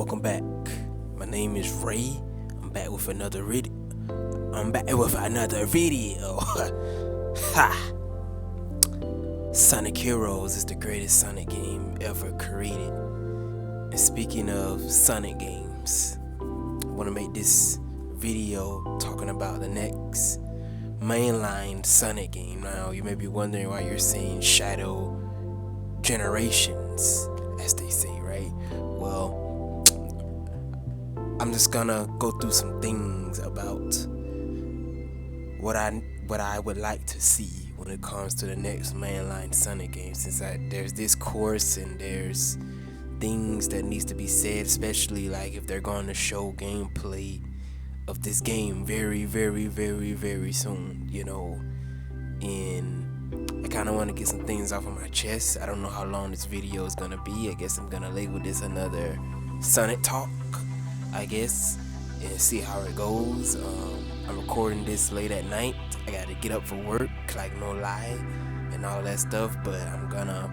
Welcome back. My name is Ray. I'm back with another video. Ha! Sonic Heroes is the greatest Sonic game ever created. And speaking of Sonic games, I want to make this video talking about the next mainline Sonic game. Now, you may be wondering why you're saying Shadow Generations, as they say, right? Well, I'm just gonna go through some things about what I would like to see when it comes to the next mainline Sonic game, since there's this course and there's things that needs to be said, especially like if they're going to show gameplay of this game very, very, very, very soon, and I kind of want to get some things off of my chest. I don't know how long this video is gonna be. I guess I'm gonna label this another Sonic Talk, I guess, and see how it goes. I'm recording this late at night. I gotta get up for work, like no lie, and all that stuff, but I'm gonna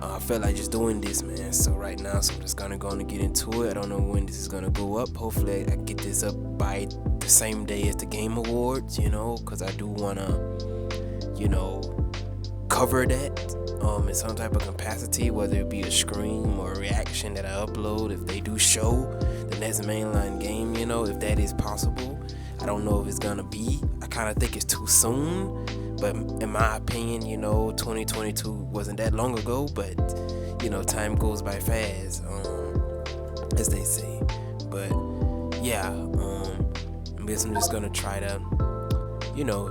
I felt like just doing this, man. So right now, I'm just gonna get into it. I don't know when this is gonna go up. Hopefully I get this up by the same day as the Game Awards, because I do wanna cover that in some type of capacity, whether it be a stream or a reaction that I upload. If they do show the next mainline game, if that is possible. I don't know if it's gonna be. I kind of think it's too soon, but in my opinion, 2022 wasn't that long ago, but time goes by fast, as they say. But yeah, I guess I'm just gonna try to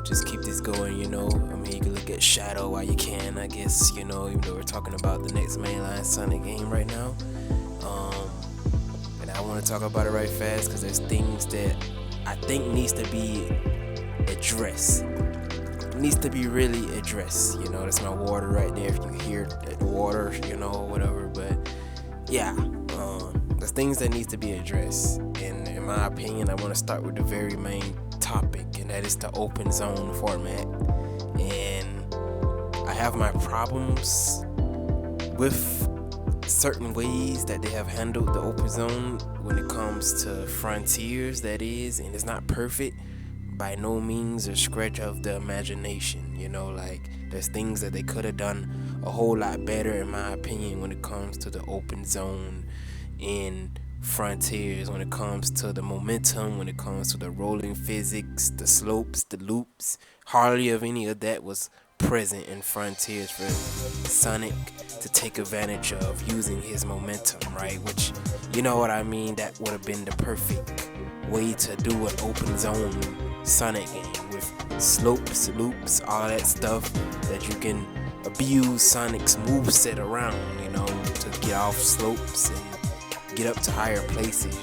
just keep this going. I mean, you can look at Shadow while you can, I guess, even though we're talking about the next mainline Sonic game right now. And I want to talk about it right fast because there's things that I think needs to be addressed. It needs to be really addressed. That's my water right there. If you hear the water, whatever. But yeah, there's things that needs to be addressed. And in my opinion, I want to start with the very main topic, and that is the open zone format. And I have my problems with certain ways that they have handled the open zone when it comes to Frontiers, that is, and it's not perfect by no means a scratch of the imagination. Like there's things that they could have done a whole lot better, in my opinion, when it comes to the open zone in Frontiers, when it comes to the momentum, when it comes to the rolling physics, the slopes, the loops. Hardly of any of that was present in Frontiers for Sonic to take advantage of using his momentum, right? Which, you know what I mean, that would have been the perfect way to do an open zone Sonic game with slopes, loops, all that stuff that you can abuse Sonic's moveset around, to get off slopes and get up to higher places,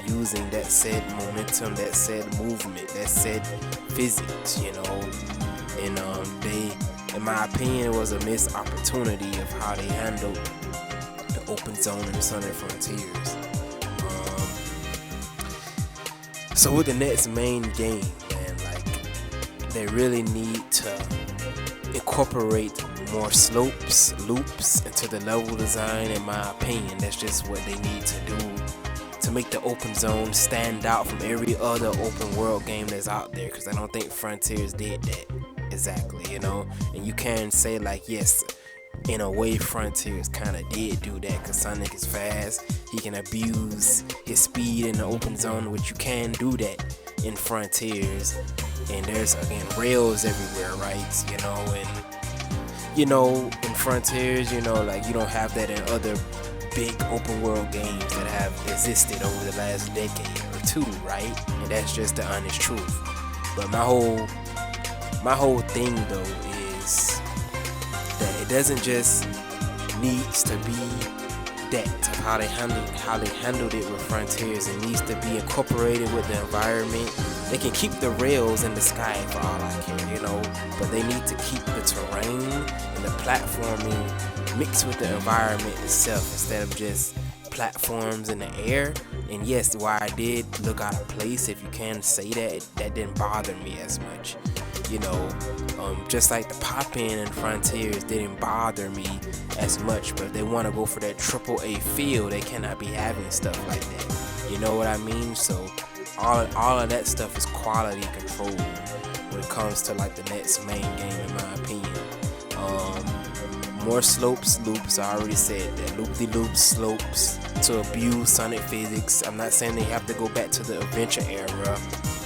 using that said momentum, that said movement, that said physics, and they, in my opinion, was a missed opportunity of how they handled the open zone in Sonic Frontiers. So with the next main game, man, like they really need to incorporate more slopes, loops into the level design. In my opinion, that's just what they need to do to make the open zone stand out from every other open world game that's out there, because I don't think Frontiers did that exactly, and you can say like, yes, in a way Frontiers kind of did do that, because Sonic is fast, he can abuse his speed in the open zone, which you can do that in Frontiers, and there's again rails everywhere, right? And in Frontiers, like you don't have that in other big open world games that have existed over the last decade or two, right? And that's just the honest truth. But my whole thing though is that it doesn't just needs to be that of how they handled it with Frontiers. It needs to be incorporated with the environment. They can keep the rails in the sky for all I care, but they need to keep the terrain and the platforming mixed with the environment itself instead of just platforms in the air. And yes, why I did look out of place, if you can say that, that didn't bother me as much. you know, just like the pop-in and Frontiers didn't bother me as much, but if they want to go for that AAA feel, they cannot be having stuff like that. You know what I mean? So all of that stuff is quality control when it comes to like the next main game, in my opinion. More loops. I already said that. Loop-de-loop slopes to abuse Sonic physics. I'm not saying they have to go back to the adventure era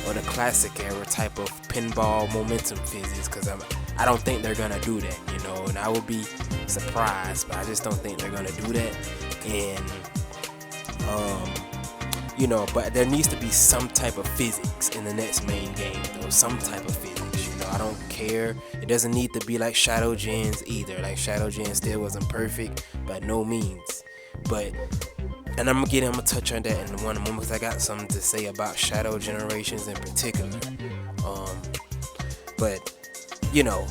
or the classic era type of pinball momentum physics, because I don't think they're gonna do that, you know, and I would be surprised, but I just don't think they're gonna do that. And you know, but there needs to be some type of physics in the next main game, though, some type of physics. You know, I don't care. It doesn't need to be like Shadow Gens either. Like Shadow Gen still wasn't perfect by no means, but. And I'm gonna touch on that in one moment. I got something to say about Shadow Generations in particular. But you know,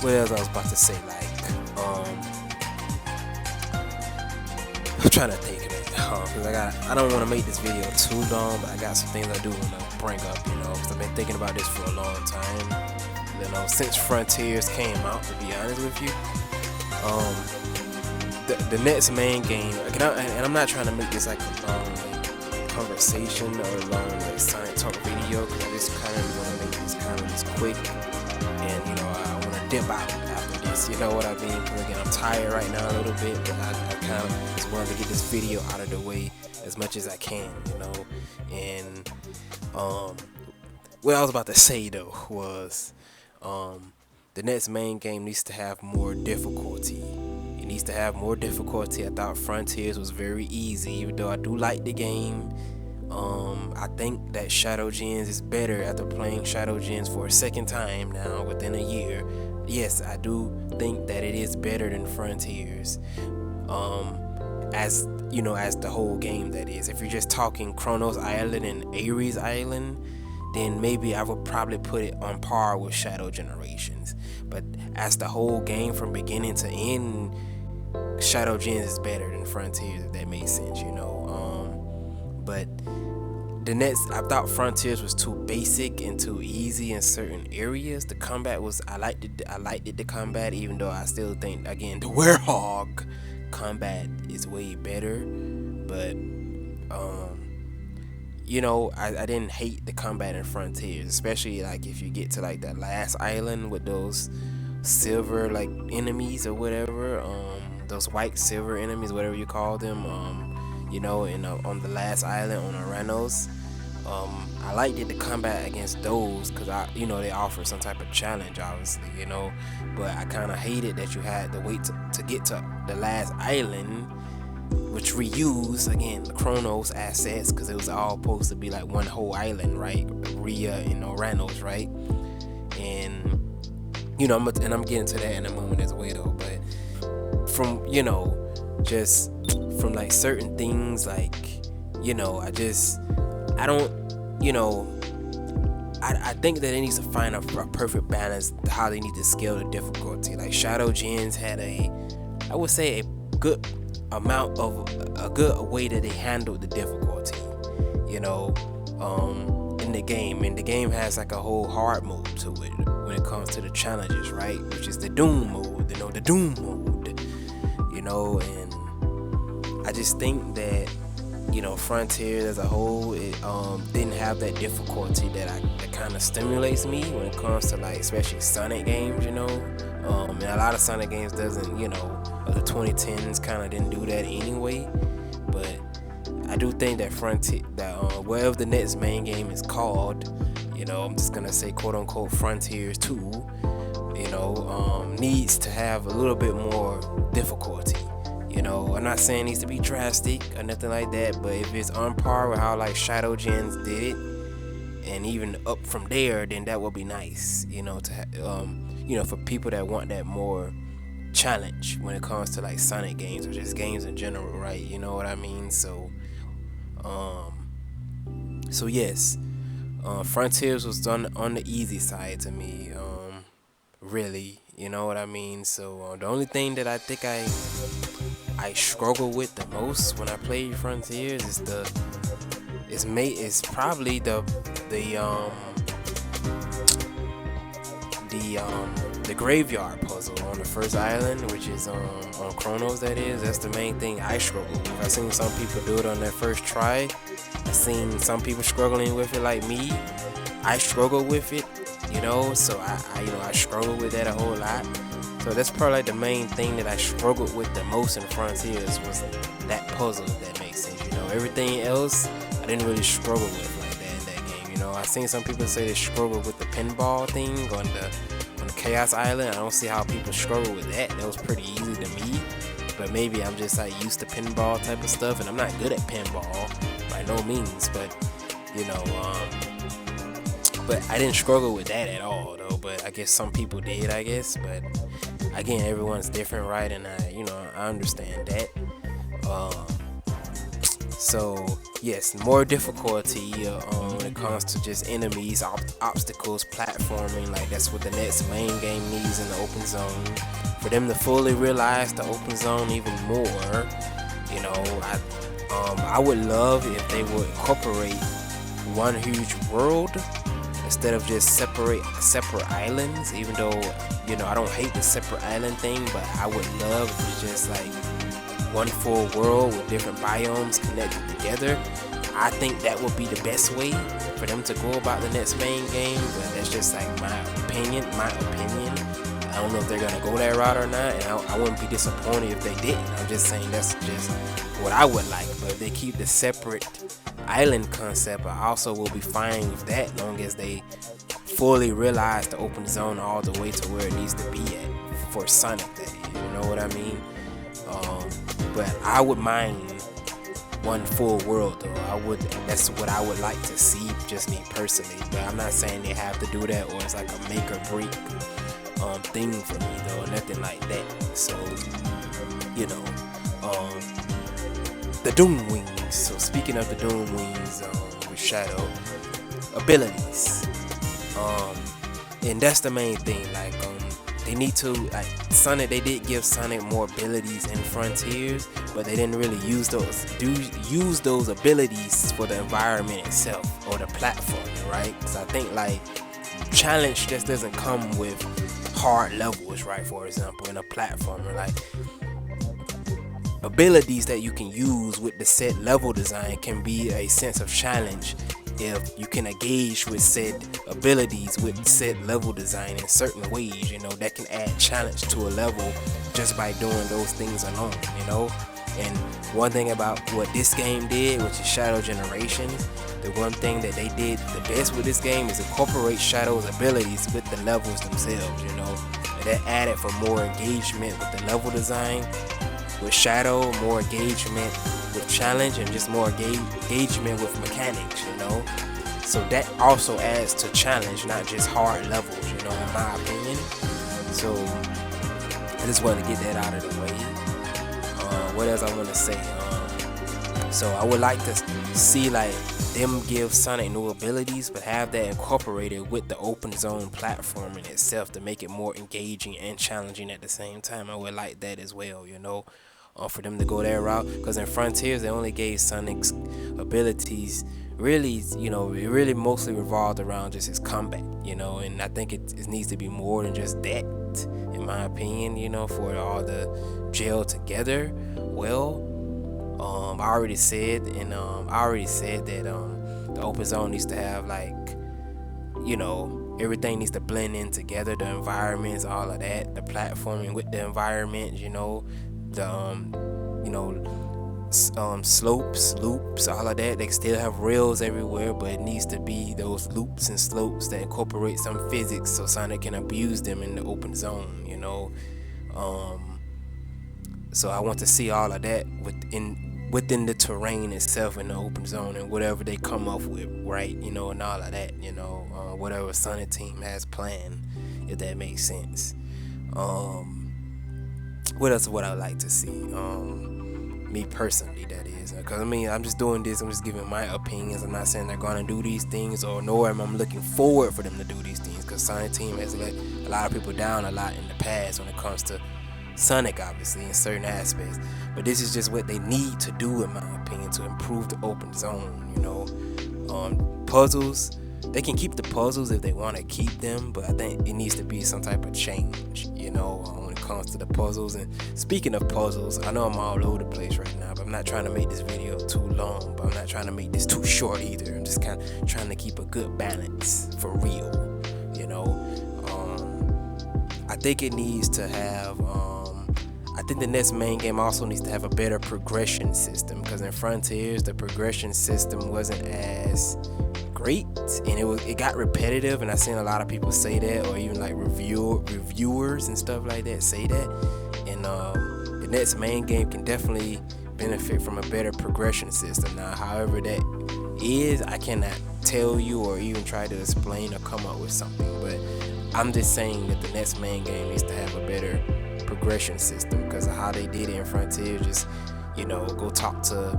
what else I was about to say? Like, I'm trying to think of it, because I don't want to make this video too long, but I got some things I do want to bring up, you know, because I've been thinking about this for a long time. You know, since Frontiers came out, to be honest with you. The next main game, and I'm not trying to make this like a long conversation or a long like Sonic Talk video, because I just kind of want to make this kind of just quick, and you know, I want to dip out after this, you know what I mean? Because again, I'm tired right now a little bit, but I kind of just wanted to get this video out of the way as much as I can, you know. And what I was about to say though was, the next main game needs to have more difficulty. It needs to have more difficulty. I thought Frontiers was very easy, even though I do like the game. I think that Shadow Gens is better after playing Shadow Gens for a second time now within a year. Yes, I do think that it is better than Frontiers. As you know, as the whole game, that is. If you're just talking Kronos Island and Ares Island, then maybe I would probably put it on par with Shadow Generations. But as the whole game from beginning to end, Shadow Gens is better than Frontiers, if that makes sense, you know. But I thought Frontiers was too basic and too easy in certain areas. The combat was, I liked it, the combat, even though I still think, again, the Werehog combat is way better. But you know, I didn't hate the combat in Frontiers, especially like if you get to like that last island with those silver like enemies or whatever, those white silver enemies, whatever you call them, you know, and on the last island on Aranos. I liked it, the combat against those, because you know, they offer some type of challenge, obviously, you know. But I kind of hated that you had to wait to get to the last island, which reused again the Kronos assets, because it was all supposed to be like one whole island, right? Rhea and Oranos, right? And you know, I'm getting to that in a moment as well. But from, you know, just from like certain things, like, you know, I don't, you know, I think that it needs to find a perfect balance how they need to scale the difficulty. Like Shadow Gens had I would say a good amount of a good way that they handled the difficulty, you know, in the game. And the game has like a whole hard mode to it when it comes to the challenges, right? Which is the Doom mode, you know, the Doom mode, you know. And I just think that, you know, Frontiers as a whole, it didn't have that difficulty that kind of stimulates me when it comes to like especially Sonic games, you know. And a lot of Sonic games doesn't, you know, the 2010s kind of didn't do that anyway. But I do think that whatever the next main game is called, you know, I'm just gonna say quote unquote Frontiers 2, you know, needs to have a little bit more difficulty. You know, I'm not saying it needs to be drastic or nothing like that, but if it's on par with how like Shadow Gens did it, and even up from there, then that would be nice. You know, you know, for people that want that more challenge when it comes to like Sonic games or just games in general, right? You know what I mean? So yes, Frontiers was done on the easy side to me, really. You know what I mean? So the only thing that I think I struggle with the most when I play Frontiers is probably the the graveyard puzzle on the first island, which is on Chronos. That's the main thing I struggle with. I seen some people do it on their first try. I seen some people struggling with it like me. I struggle with it, so I struggle with that a whole lot. So that's probably the main thing that I struggled with the most in Frontiers was that puzzle, if that makes sense. Everything else I didn't really struggle with like that in that game. I seen some people say they struggle with the pinball thing on the Chaos Island. I don't see how people struggle with that. That was pretty easy to me. But maybe I'm just like used to pinball type of stuff, and I'm not good at pinball by no means. But but I didn't struggle with that at all though. But I guess some people did. But again, everyone's different, right? And I understand that. So yes, more difficulty when it comes to just enemies, obstacles, platforming. Like that's what the next main game needs in the open zone. For them to fully realize the open zone even more, I would love if they would incorporate one huge world instead of just separate islands. Even though I don't hate the separate island thing, but I would love if it's just like one full world with different biomes connected together. I think that would be the best way for them to go about the next main game, but that's just like my opinion. I don't know if they're gonna go that route or not, and I wouldn't be disappointed if they didn't. I'm just saying that's just what I would like. But if they keep the separate island concept, I also will be fine with that, long as they fully realize the open zone all the way to where it needs to be at for Sonic. That is, you know what I mean? But I would mind one full world though. That's what I would like to see, just me personally. But I'm not saying they have to do that, or it's like a make or break thing for me though, nothing like that. So the Doom Wings. So speaking of the Doom Wings, with Shadow abilities, and that's the main thing. Like they need to, like Sonic, they did give Sonic more abilities in Frontiers, but they didn't really use those abilities for the environment itself or the platform, right? Because I think like challenge just doesn't come with hard levels, right? For example, in a platformer, like abilities that you can use with the set level design can be a sense of challenge if you can engage with said abilities with said level design in certain ways, that can add challenge to a level just by doing those things alone, And one thing about what this game did, which is Shadow Generations, the one thing that they did the best with this game is incorporate Shadow's abilities with the levels themselves, And that added for more engagement with the level design with Shadow, more engagement with challenge, and just more engagement with mechanics, So that also adds to challenge, not just hard levels, in my opinion. So I just wanted to get that out of the way. What else I want to say? So I would like to see like them give Sonic new abilities, but have that incorporated with the open zone platforming itself to make it more engaging and challenging at the same time. I would like that as well, for them to go that route. Because in Frontiers, they only gave Sonic's abilities really, it really mostly revolved around just his combat, and I think it needs to be more than just that, in my opinion, for it all to gel together well. I already said that the open zone needs to have like, everything needs to blend in together, the environments, all of that, the platforming with the environment, slopes, loops, all of that. They still have rails everywhere, but it needs to be those loops and slopes that incorporate some physics so Sonic can abuse them in the open zone, so I want to see all of that within the terrain itself in the open zone, and whatever they come up with, right, and all of that, whatever Sonic team has planned, if that makes sense. What else would I like to see? Me personally, that is, because I'm just doing this, I'm just giving my opinions. I'm not saying they're gonna do these things, or nor am I looking forward for them to do these things, because Sonic team has let a lot of people down a lot in the past when it comes to Sonic, obviously, in certain aspects. But this is just what they need to do, in my opinion, to improve the open zone. Puzzles, they can keep the puzzles if they want to keep them, but I think it needs to be some type of change, when it comes to the puzzles. And speaking of puzzles, I know I'm all over the place right now, but I'm not trying to make this video too long, but I'm not trying to make this too short either. I'm just kind of trying to keep a good balance for real, I think it needs to have, I think the next main game also needs to have a better progression system, because in Frontiers, the progression system wasn't as great, and it got repetitive, and I've seen a lot of people say that, or even like reviewers and stuff like that say that. And the next main game can definitely benefit from a better progression system. Now, however that is, I cannot tell you or even try to explain or come up with something, but I'm just saying that the next main game needs to have a better progression system, because of how they did it in Frontier. Just go talk to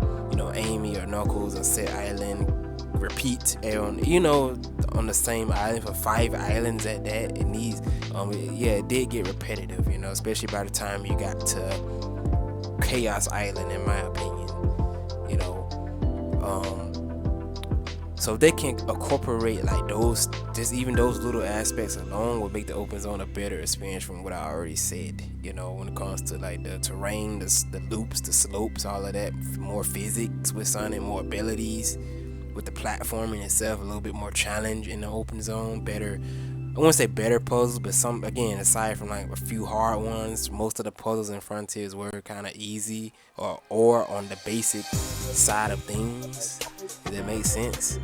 Amy or Knuckles on set island, repeat on on the same island for 5 islands at that. It needs it did get repetitive, especially by the time you got to Chaos Island, in my opinion. So if they can incorporate like those little aspects alone will make the open zone a better experience, from what I already said. When it comes to like the terrain, the loops, the slopes, all of that, more physics with Sonic, more abilities with the platforming itself, a little bit more challenge in the open zone, better. I won't say better puzzles, but some, again, aside from like a few hard ones, most of the puzzles in Frontiers were kind of easy or on the basic side of things, if that makes sense.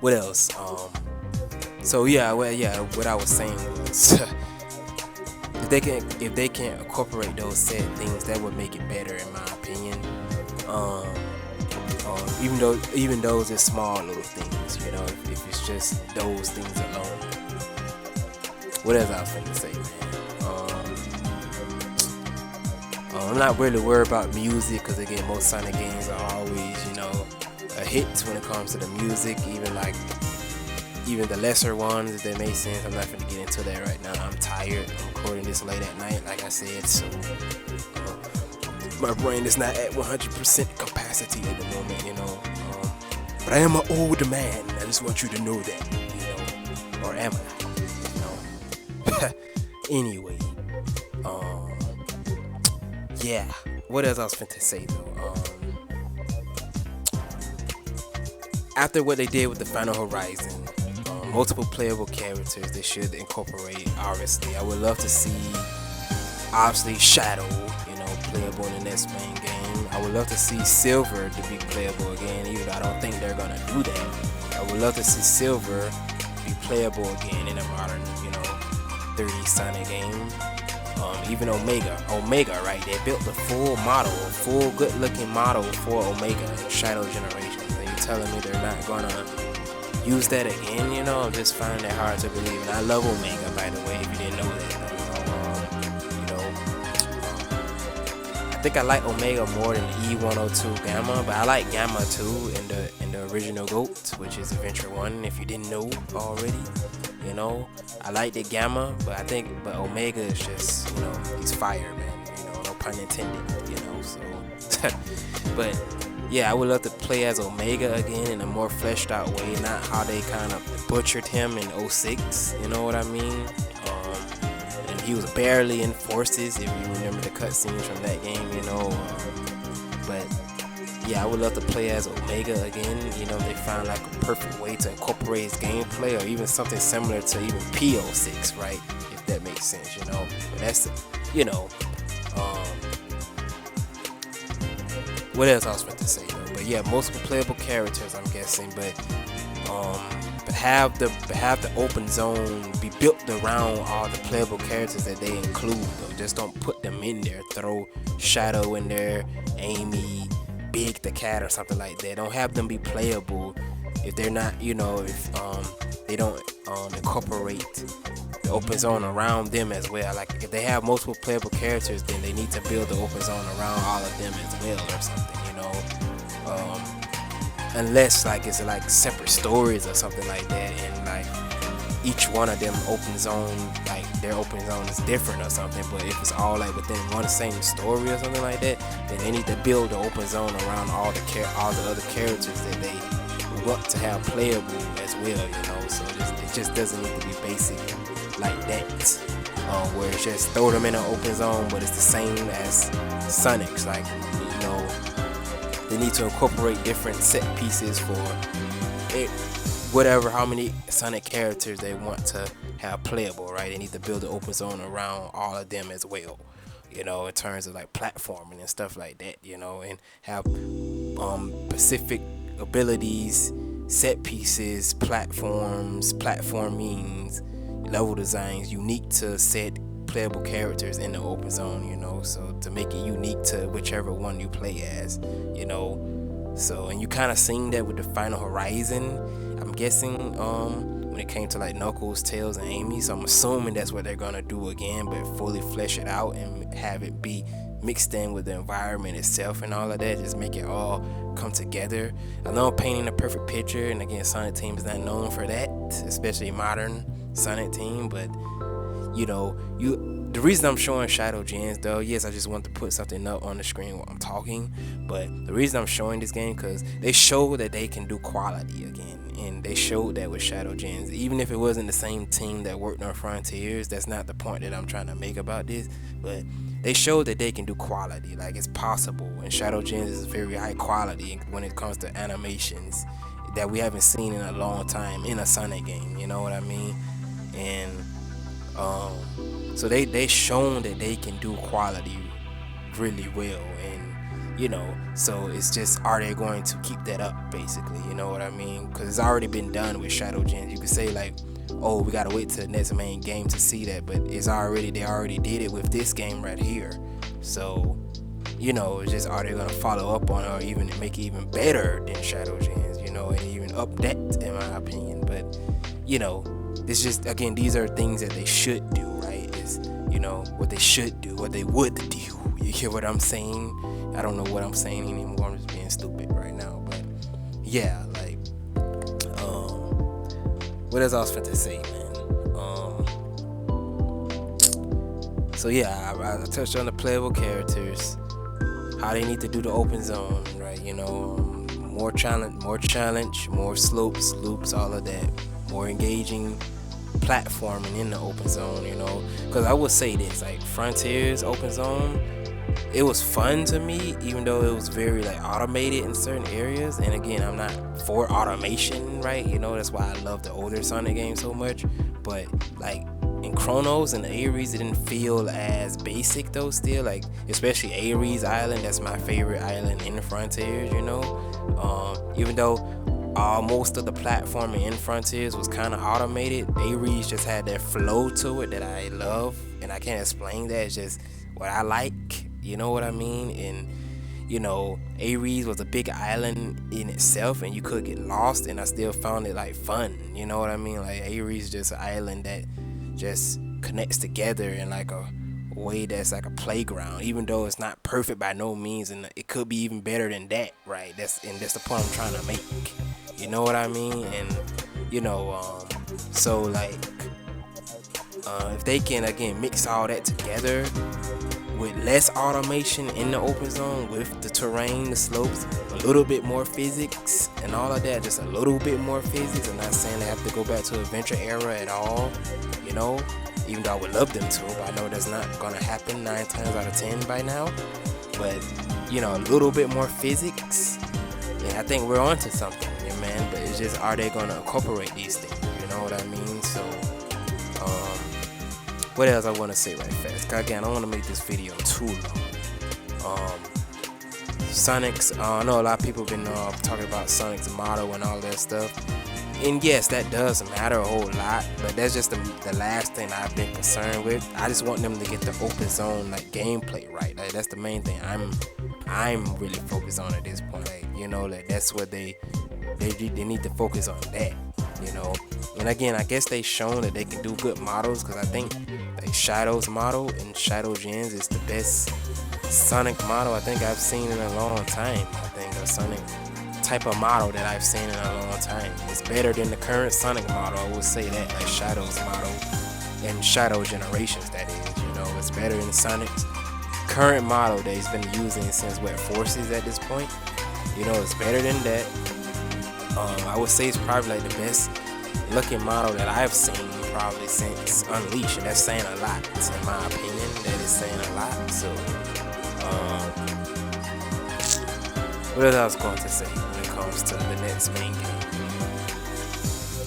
What else? What I was saying was if they can incorporate those said things, that would make it better, in my opinion. Even those are small little things, if it's just those things alone. What else I was going to say, man? I'm not really worried about music, because again, most Sonic games are always, a hit when it comes to the music, even the lesser ones, if that makes sense. I'm not going to get into that right now. I'm tired. I'm recording this late at night, like I said, so my brain is not at 100% capacity at the moment, but I am an old man. I just want you to know that, or am I? Anyway, what else I was finna say though? After what they did with the Final Horizon, multiple playable characters they should incorporate. Obviously, I would love to see, Shadow, playable in the next main game. I would love to see Silver to be playable again, even though I don't think they're gonna do that. I would love to see Silver be playable again in a modern, 3D Sonic game. Even Omega, right? They built the full good-looking model for Omega in Shadow Generations, and you're telling me they're not gonna use that again? I'm just finding it hard to believe. And I love Omega, by the way, if you didn't know that. I think I like Omega more than E102 Gamma, but I like Gamma too in the original GOAT, which is Adventure 1, if you didn't know already. I like the Gamma, but Omega is just, he's fire, man. No pun intended, so. But yeah, I would love to play as Omega again in a more fleshed out way, not how they kind of butchered him in 06, you know what I mean? And he was barely in Forces, if you remember the cutscenes from that game, but yeah, I would love to play as Omega again. They found like a perfect way to incorporate his gameplay, or even something similar to even P06, right? If that makes sense, But that's, what else I was meant to say though? But yeah, multiple playable characters, I'm guessing, but have the open zone be built around all the playable characters that they include though. Just don't put them in there. Throw Shadow in there, Amy, Big the Cat, or something like that. Don't have them be playable if they're not, if they don't incorporate the open zone around them as well. Like if they have multiple playable characters, then they need to build the open zone around all of them as well, or something, unless like it's like separate stories or something like that, and like each one of them open zone, like their open zone is different or something. But if it's all like within one same story or something like that, then they need to build the open zone around all the other characters that they want to have playable as well, you know. So it just doesn't need to be basic like that, where it's just throw them in an open zone, but it's the same as Sonic's. Like, you know, they need to incorporate different set pieces for it, whatever, how many Sonic characters they want to have playable, right? They need to build an open zone around all of them as well, you know, in terms of like platforming and stuff like that, you know, and have specific abilities, set pieces, platforms, platformings, level designs unique to said playable characters in the open zone, you know, so to make it unique to whichever one you play as, you know. So, and you kind of seen that with the Final Horizon, I'm guessing, when it came to like Knuckles, Tails, and Amy. So I'm assuming that's what they're gonna do again, but fully flesh it out and have it be mixed in with the environment itself and all of that. Just make it all come together. I know I'm painting a perfect picture, and again, Sonic Team is not known for that, especially modern Sonic Team. But you know, the reason I'm showing Shadow Gens, though, yes, I just want to put something up on the screen while I'm talking, but the reason I'm showing this game, because they show that they can do quality again, and they showed that with Shadow Gens. Even if it wasn't the same team that worked on Frontiers, that's not the point that I'm trying to make about this, but they showed that they can do quality, like it's possible, and Shadow Gens is very high quality when it comes to animations that we haven't seen in a long time in a Sonic game, you know what I mean? And so they shown that they can do quality really well, and you know, so it's just, are they going to keep that up, basically, you know what I mean? Because it's already been done with Shadow Gens. You could say like, oh, we gotta wait till the next main game to see that, but they already did it with this game right here. So you know, it's just, are they gonna follow up on it, or even make it even better than Shadow Gens, you know, and even up that, in my opinion. But you know, it's just, again, these are things that they should do, right? Is, you know, what they should do, what they would do. You hear what I'm saying? I don't know what I'm saying anymore. I'm just being stupid right now. But yeah, like, what else I was finna say, man? So yeah, I touched on the playable characters, how they need to do the open zone, right? You know, more challenge, more slopes, loops, all of that, more engaging platforming in the open zone, you know. Because I would say this, like Frontiers open zone, it was fun to me, even though it was very like automated in certain areas. And again, I'm not for automation, right? You know, that's why I love the older Sonic games so much. But like in Chronos and Ares, it didn't feel as basic though, still, like especially Ares Island, that's my favorite island in the Frontiers, you know. Even though most of the platforming in Frontiers was kind of automated, Ares just had that flow to it that I love, and I can't explain that. It's just what I like, you know what I mean? And you know, Ares was a big island in itself, and you could get lost, and I still found it like fun, you know what I mean? Like Ares is just an island that just connects together in like a way that's like a playground, even though it's not perfect by no means, and it could be even better than that, right? That's the point I'm trying to make, you know what I mean? And you know, so like if they can again mix all that together with less automation in the open zone, with the terrain, the slopes, a little bit more physics and all of that, just a little bit more physics. I'm not saying they have to go back to adventure era at all, you know, even though I would love them to, but I know that's not gonna happen 9 times out of 10 by now. But you know, a little bit more physics, and I think we're onto something, yeah, man. But it's just, are they gonna incorporate these things, you know what I mean? So what else I want to say right fast? Again, I don't want to make this video too long. Sonic's, I know a lot of people have been talking about Sonic's motto and all that stuff. And yes, that does matter a whole lot, but that's just the last thing I've been concerned with. I just want them to get the open zone like gameplay right. Like that's the main thing I'm really focused on at this point. Like, you know, like that's what they need to focus on that, you know. And again, I guess they shown that they can do good models, because I think like Shadow's model and Shadow Gens is the best Sonic model I think I've seen in a long time. I think a Sonic type of model that I've seen in a long time. It's better than the current Sonic model, I would say that, like Shadow's model and Shadow Generations, that is, you know. It's better than Sonic's current model that he's been using since what, Forces at this point, you know. It's better than that. I would say it's probably like the best looking model that I've seen probably since Unleashed, and that's saying a lot in my opinion. That is saying a lot. So what else I was going to say when it comes to the next main game?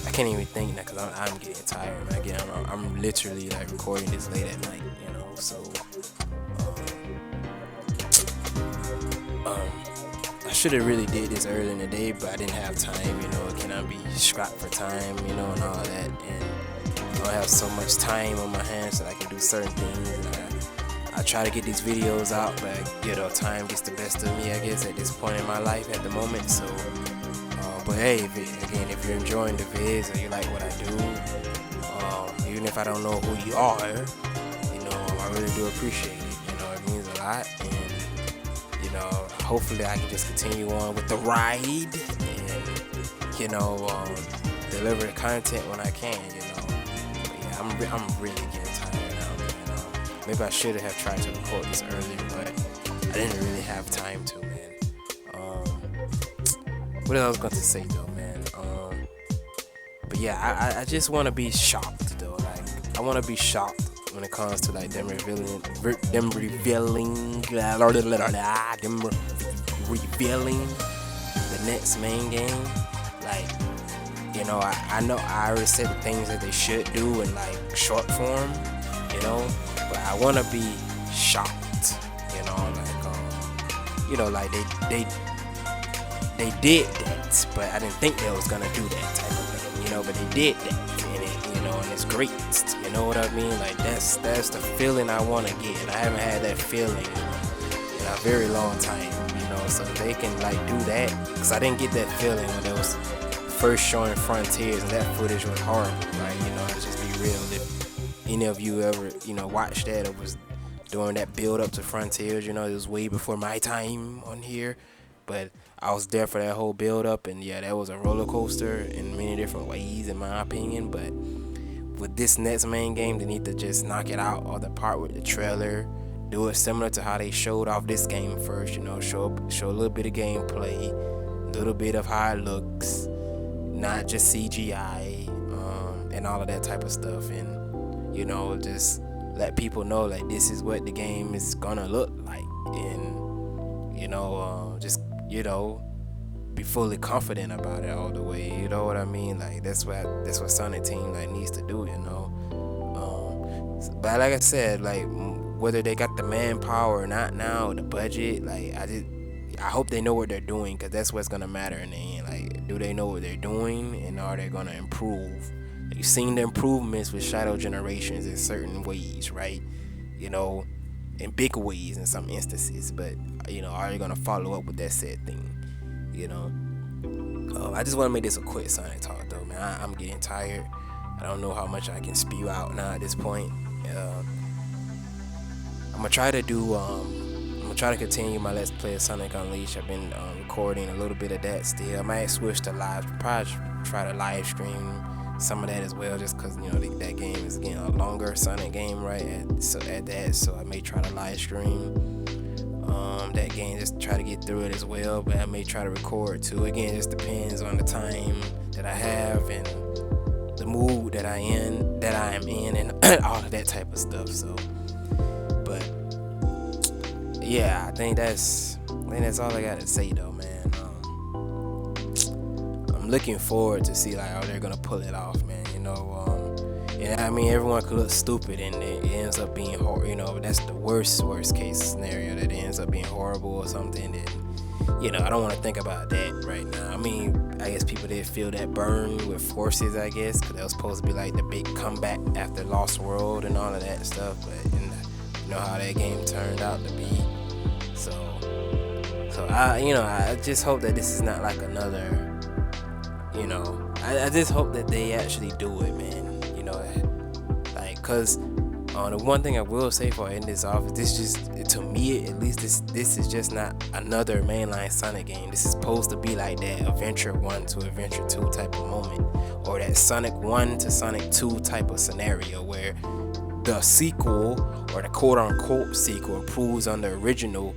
I can't even think now because I'm getting tired, man. Again, I'm literally like recording this late at night, you know. So I should have really did this early in the day, but I didn't have time, you know. Can I be strapped for time, you know, and all that, and I don't have so much time on my hands that I can do certain things. And I try to get these videos out, but you know, time gets the best of me, I guess, at this point in my life at the moment. So, but hey, if you're enjoying the vids or you like what I do, even if I don't know who you are, you know, I really do appreciate it. You know, it means a lot, and you know, hopefully I can just continue on with the ride and, you know, deliver the content when I can, you know. But yeah, I'm really getting tired now, man. Maybe I should have tried to record this earlier, but I didn't really have time to, man. What else I was going to say, though, man? But yeah, I just want to be shocked, though. Like, I want to be shocked when it comes to like them revealing the next main game. Like, you know, I know I already said the things that they should do in like short form, you know, but I want to be shocked, you know, like like they did that, but I didn't think they was gonna do that type of thing, you know, but they did that, and it, you know, and it's great, you know what I mean? Like that's the feeling I want to get, and I haven't had that feeling in a very long time, you know. So they can like do that, because I didn't get that feeling when they was first showing Frontiers, and that footage was horrible. Like, you know, let's just be real. If any of you ever, you know, watched that, it was during that build up to Frontiers, you know, it was way before my time on here, but I was there for that whole build up, and yeah, that was a roller coaster in many different ways, in my opinion. But with this next main game, they need to just knock it out of the part with the trailer. Do it similar to how they showed off this game first, you know, show a little bit of gameplay, a little bit of how it looks, not just CGI, and all of that type of stuff, and you know, just let people know like this is what the game is gonna look like, and you know, just, you know, be fully confident about it all the way, you know what I mean? Like that's what Sonic Team like needs to do, you know. But like I said, like whether they got the manpower or not now, the budget, like I hope they know what they're doing, because that's what's gonna matter in the end. Like, do they know what they're doing, and are they gonna improve? You've seen the improvements with Shadow Generations in certain ways, right? You know, in big ways in some instances, but you know, are you gonna follow up with that said thing? You know, I just want to make this a quick Sonic talk, though, man. I'm getting tired. I don't know how much I can spew out now at this point. I'm gonna try to continue my Let's Play of Sonic Unleashed. I've been recording a little bit of that still. I might switch to live, probably try to live stream some of that as well, just because, you know, that game is getting a longer Sonic game, right? So I may try to live stream that game, just try to get through it as well. But I may try to record too. Again, it just depends on the time that I have and the mood that I am in, and all of that type of stuff. So, but yeah, I think that's all I gotta say, though, man. I'm looking forward to see like how they're gonna pull it off, man. You know, and I mean, everyone could look stupid, and it ends up being horrible. You know, that's the worst case scenario, that it ends up being horrible or something. And you know, I don't want to think about that right now. I mean, I guess people did feel that burn with Forces, I guess, because that was supposed to be like the big comeback after Lost World and all of that stuff. But you know how that game turned out to be. So I just hope that this is not like another. You know, I just hope that they actually do it, man. You know, like, cause the one thing I will say for in this office, this just, to me at least, this is just not another mainline Sonic game. This is supposed to be like that Adventure 1 to Adventure 2 type of moment, or that Sonic 1 to Sonic 2 type of scenario, where the sequel, or the quote-unquote sequel, improves on the original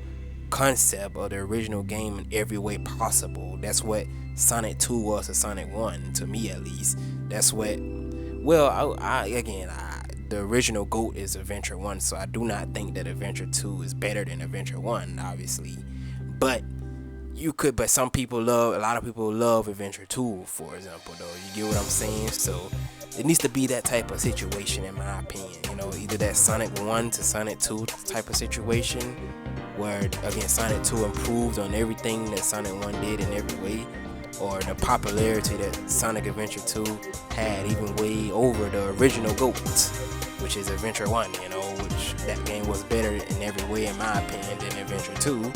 concept of the original game in every way possible. That's what Sonic 2 was to Sonic 1, to me at least. That's what, well, the original GOAT is Adventure 1, so I do not think that Adventure 2 is better than Adventure 1, obviously. But some people a lot of people love Adventure 2, for example, though. You get what I'm saying? So it needs to be that type of situation, in my opinion. You know, either that Sonic 1 to Sonic 2 type of situation, where, again, Sonic 2 improved on everything that Sonic 1 did in every way, or the popularity that Sonic Adventure 2 had even way over the original GOAT, which is Adventure 1, you know, which that game was better in every way, in my opinion, than Adventure 2.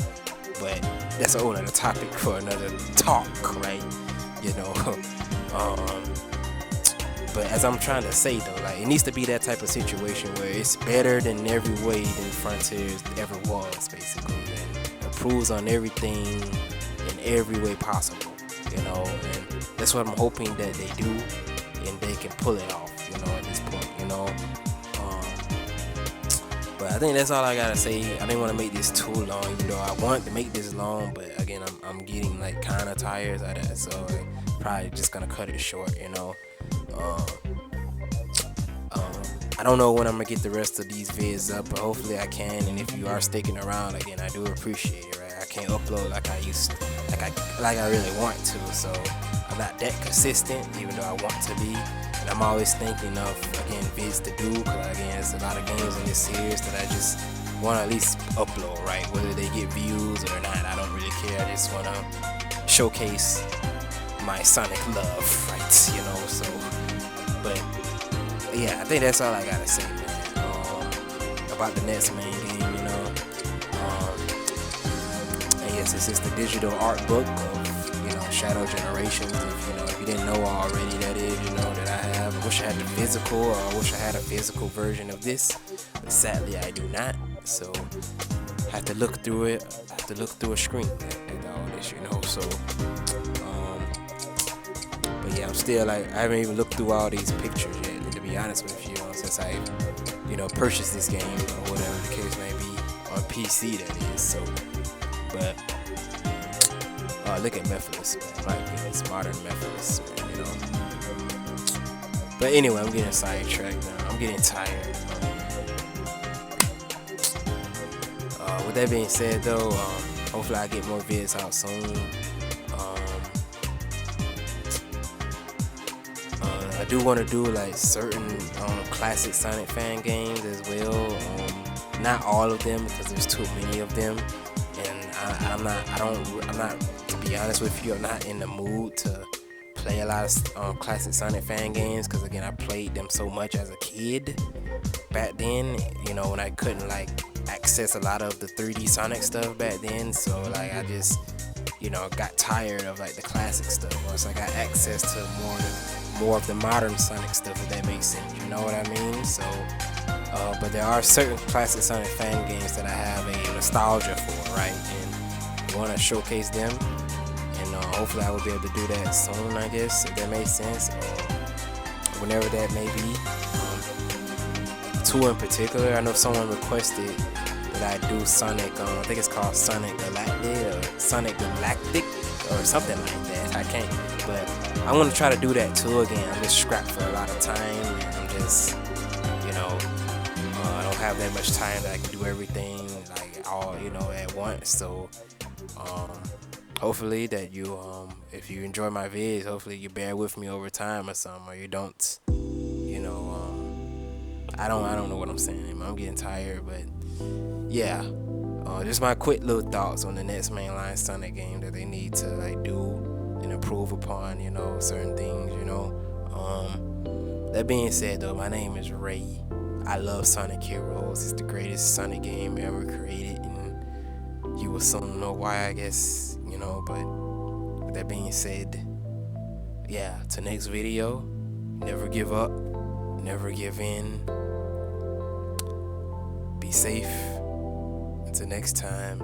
But that's a whole other topic for another talk, right? You know, but as I'm trying to say though, like, it needs to be that type of situation where it's better than every way than Frontiers ever was, basically, and improves on everything in every way possible, you know, and that's what I'm hoping that they do, and they can pull it off, you know, at this point, you know. But I think that's all I gotta say. I didn't want to make this too long, even though I want to make this long. But again, I'm getting like kind of tired of that, so I'm probably just gonna cut it short, you know. I don't know when I'm gonna get the rest of these vids up, but hopefully I can. And if you are sticking around, again, I do appreciate it. Right? I can't upload like I used, like I really want to. So I'm not that consistent, even though I want to be. And I'm always thinking of, again, vids to do, because again, there's a lot of games in this series that I just want to at least upload, right? Whether they get views or not, I don't really care. I just want to showcase my Sonic love, right? You know, so, but yeah, I think that's all I gotta say, man, about the next main game, you know. And yes, this is the digital art book of, you know, Shadow Generations. If you didn't know already, that is, you know, that I have. I wish I had the physical, or I wish I had a physical version of this, but sadly I do not. So I have to look through it. I have to look through a screen and all this, you know. So, but yeah, I'm still like, I haven't even looked through all these pictures yet. To be honest with you, since I, you know, purchased this game or whatever the case may be on PC, that is. So, but look at Mephiles, man. My goodness, modern Mephiles, man, you know. But anyway, I'm getting sidetracked now. I'm getting tired. With that being said, though, hopefully I get more vids out soon. I do want to do like certain classic Sonic fan games as well. Not all of them, because there's too many of them, and I'm not. To be honest with you, I'm not in the mood to play a lot of classic Sonic fan games, because again, I played them so much as a kid back then. You know, when I couldn't like access a lot of the 3D Sonic stuff back then, so like I just, you know, got tired of like the classic stuff. Once I got access to more of the modern Sonic stuff, if that makes sense, you know what I mean? So, but there are certain classic Sonic fan games that I have a nostalgia for, right? And I want to showcase them, and hopefully I will be able to do that soon, I guess, if that makes sense, or whenever that may be. Two in particular, I know someone requested that I do Sonic, I think it's called Sonic Galactic, or Sonic Galactic, or something like that. I can't, but I want to try to do that too. Again, I'm just strapped for a lot of time, and I'm just, you know, I don't have that much time that I can do everything like all, you know, at once. So hopefully that you if you enjoy my vids, hopefully you bear with me over time or something, or you don't, you know, I don't know what I'm saying anymore. I'm getting tired, but yeah, just my quick little thoughts on the next mainline Sonic game that they need to like do and improve upon, you know, certain things, you know. That being said, though, my name is Ray. I love Sonic Heroes. It's the greatest Sonic game ever created, and you will soon know why, I guess, you know. But with that being said, yeah, till next video, never give up, never give in, be safe. Until next time.